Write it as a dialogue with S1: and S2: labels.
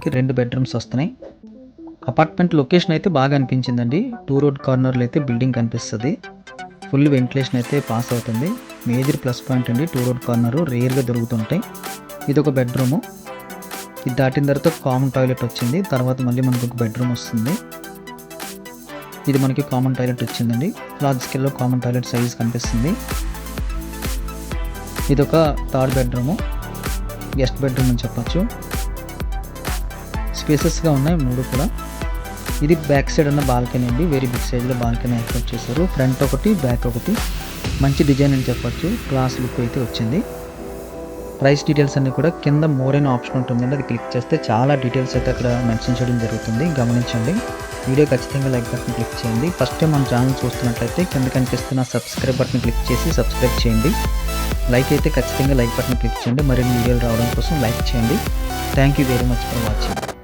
S1: మనకి 2 బెడ్రూమ్స్ వస్తున్నాయి. Apartment location అయితే బాగా అనిపించిందండి. 2 రోడ్ కార్నర్లో అయితే బిల్డింగ్ కనిపిస్తుంది. ఫుల్ వెంటిలేషన్ అయితే పాస్ అవుతుంది. మేజర్ ప్లస్ పాయింట్ అండి. 2 రోడ్ కార్నర్ రేర్గా దొరుకుతుంటాయి. ఇది ఒక బెడ్రూము. ఇది దాటిన తర్వాత కామన్ టాయిలెట్ వచ్చింది. తర్వాత మళ్ళీ మనకు ఒక బెడ్రూమ్ వస్తుంది. ఇది మనకి కామన్ టాయిలెట్ వచ్చిందండి. లార్జ్ స్కేల్లో కామన్ టాయిలెట్ సైజ్ కనిపిస్తుంది. ఇది ఒక థర్డ్ బెడ్రూము, గెస్ట్ బెడ్రూమ్ అని చెప్పచ్చు. స్పేసెస్గా ఉన్నాయి 3 కూడా. ఇది బ్యాక్ సైడ్ ఉన్న బాల్కనీ అండి. వెరీ బిగ్ సైజ్లో బాల్కనీ ఏర్పాటు చేశారు. ఫ్రంట్ ఒకటి, బ్యాక్ ఒకటి. మంచి డిజైన్ అని చెప్పచ్చు. క్లాస్ లుక్ అయితే వచ్చింది. ప్రైస్ డీటెయిల్స్ అన్నీ కూడా కింద మోర్ అనే ఆప్షన్ ఉంటుందండి. అది క్లిక్ చేస్తే చాలా డీటెయిల్స్ అయితే అక్కడ మెన్షన్ చేయడం జరుగుతుంది. గమనించండి. వీడియో ఖచ్చితంగా లైక్ బటన్ క్లిక్ చేయండి. ఫస్ట్ టైం మన ఛానల్ చూస్తున్నట్లయితే కింద కనిపిస్తున్న సబ్స్క్రైబ్ బటన్ క్లిక్ చేసి సబ్స్క్రైబ్ చేయండి. లైక్ అయితే ఖచ్చితంగా లైక్ బటన్ క్లిక్ చేయండి. మరిన్ని వీడియోలు రావడం కోసం లైక్ చేయండి. Thank you very much for watching.